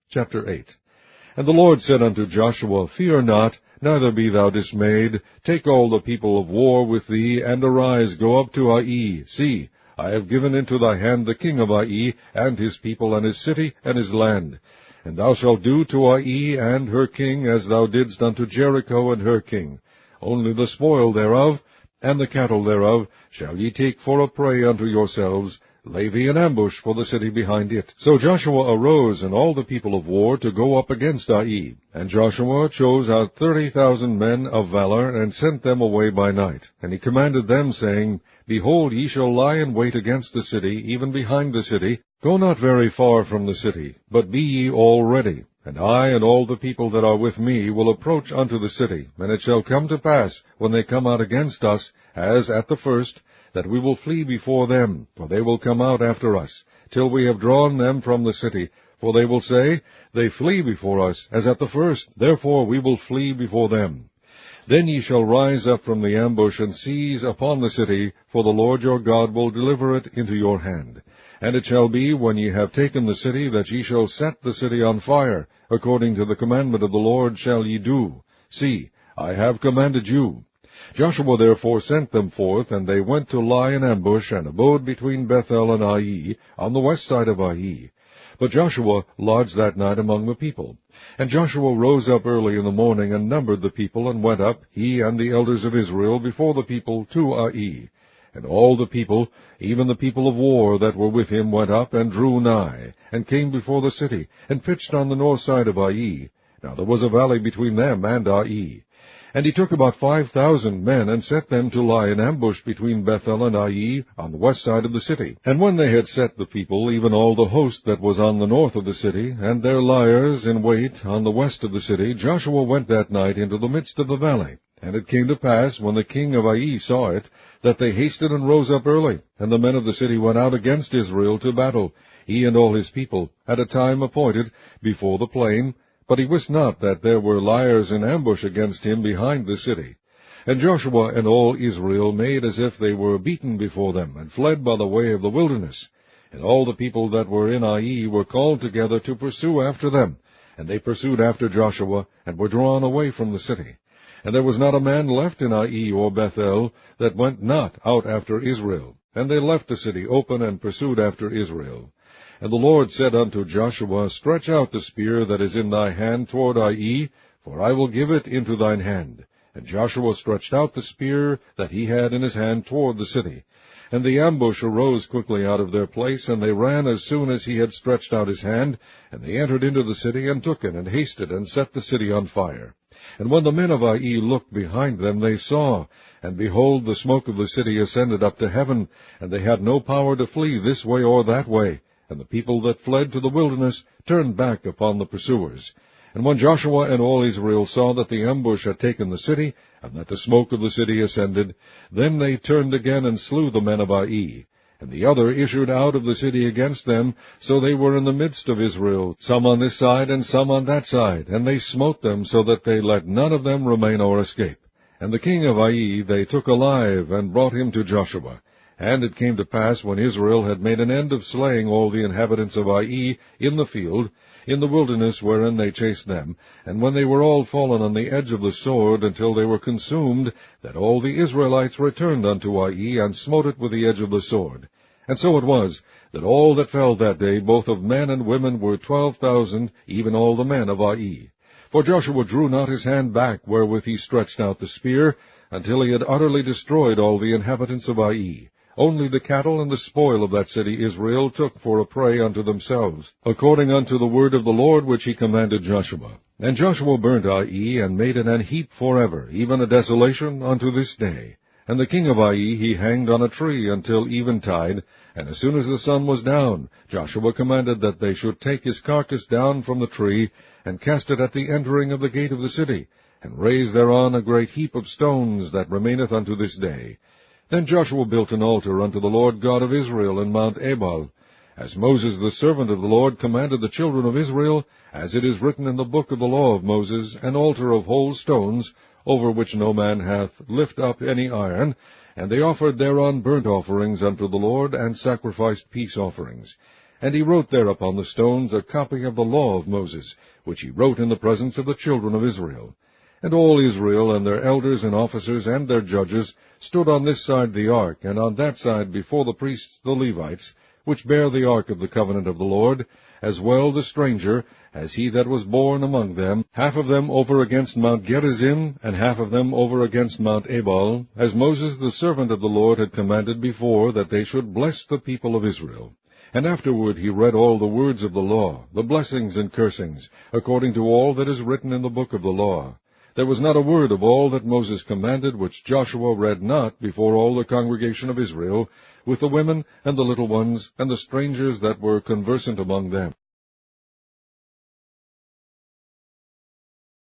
Chapter 8. And the Lord said unto Joshua, Fear not, neither be thou dismayed. Take all the people of war with thee, and arise, go up to Ai. See, I have given into thy hand the king of Ai, and his people, and his city, and his land. And thou shalt do to Ai and her king as thou didst unto Jericho and her king. Only the spoil thereof, and the cattle thereof, shall ye take for a prey unto yourselves. Lay thee an ambush for the city behind it. So Joshua arose, and all the people of war, to go up against Ai. And Joshua chose out 30,000 men of valor, and sent them away by night. And he commanded them, saying, Behold, ye shall lie in wait against the city, even behind the city. Go not very far from the city, but be ye all ready. And I and all the people that are with me will approach unto the city. And it shall come to pass, when they come out against us, as at the first, that we will flee before them, for they will come out after us, till we have drawn them from the city. For they will say, They flee before us, as at the first, therefore we will flee before them. Then ye shall rise up from the ambush, and seize upon the city, for the Lord your God will deliver it into your hand. And it shall be, when ye have taken the city, that ye shall set the city on fire, according to the commandment of the Lord shall ye do. See, I have commanded you. Joshua therefore sent them forth, and they went to lie in ambush, and abode between Bethel and Ai, on the west side of Ai. But Joshua lodged that night among the people. And Joshua rose up early in the morning, and numbered the people, and went up, he and the elders of Israel, before the people to Ai. And all the people, even the people of war that were with him, went up, and drew nigh, and came before the city, and pitched on the north side of Ai. Now there was a valley between them and Ai. And he took about 5,000 men, and set them to lie in ambush between Bethel and Ai, on the west side of the city. And when they had set the people, even all the host that was on the north of the city, and their liers in wait on the west of the city, Joshua went that night into the midst of the valley. And it came to pass, when the king of Ai saw it, that they hasted and rose up early, and the men of the city went out against Israel to battle, he and all his people, at a time appointed, before the plain. But he wist not that there were liers in ambush against him behind the city. And Joshua and all Israel made as if they were beaten before them, and fled by the way of the wilderness. And all the people that were in Ai were called together to pursue after them. And they pursued after Joshua, and were drawn away from the city. And there was not a man left in Ai or Bethel that went not out after Israel. And they left the city open, and pursued after Israel. And the Lord said unto Joshua, Stretch out the spear that is in thy hand toward Ai, for I will give it into thine hand. And Joshua stretched out the spear that he had in his hand toward the city. And the ambush arose quickly out of their place, and they ran as soon as he had stretched out his hand. And they entered into the city, and took it, and hasted, and set the city on fire. And when the men of Ai looked behind them, they saw, and behold, the smoke of the city ascended up to heaven, and they had no power to flee this way or that way. And the people that fled to the wilderness turned back upon the pursuers. And when Joshua and all Israel saw that the ambush had taken the city, and that the smoke of the city ascended, then they turned again and slew the men of Ai. And the other issued out of the city against them, so they were in the midst of Israel, some on this side and some on that side, and they smote them, so that they let none of them remain or escape. And the king of Ai they took alive, and brought him to Joshua. And it came to pass, when Israel had made an end of slaying all the inhabitants of Ai in the field, in the wilderness wherein they chased them, and when they were all fallen on the edge of the sword until they were consumed, that all the Israelites returned unto Ai, and smote it with the edge of the sword. And so it was, that all that fell that day, both of men and women, were 12,000, even all the men of Ai. For Joshua drew not his hand back wherewith he stretched out the spear, until he had utterly destroyed all the inhabitants of Ai. Only the cattle and the spoil of that city Israel took for a prey unto themselves, according unto the word of the Lord which he commanded Joshua. And Joshua burnt Ai, and made it an heap forever, even a desolation unto this day. And the king of Ai he hanged on a tree until eventide, and as soon as the sun was down, Joshua commanded that they should take his carcass down from the tree, and cast it at the entering of the gate of the city, and raise thereon a great heap of stones that remaineth unto this day. Then Joshua built an altar unto the Lord God of Israel in Mount Ebal, as Moses the servant of the Lord commanded the children of Israel, as it is written in the book of the law of Moses, an altar of whole stones, over which no man hath lift up any iron. And they offered thereon burnt offerings unto the Lord, and sacrificed peace offerings. And he wrote there upon the stones a copy of the law of Moses, which he wrote in the presence of the children of Israel. And all Israel, and their elders and officers, and their judges, stood on this side the ark, and on that side before the priests the Levites, which bear the ark of the covenant of the Lord, as well the stranger, as he that was born among them, half of them over against Mount Gerizim, and half of them over against Mount Ebal, as Moses the servant of the Lord had commanded before, that they should bless the people of Israel. And afterward he read all the words of the law, the blessings and cursings, according to all that is written in the book of the law. There was not a word of all that Moses commanded which Joshua read not before all the congregation of Israel, with the women and the little ones and the strangers that were conversant among them.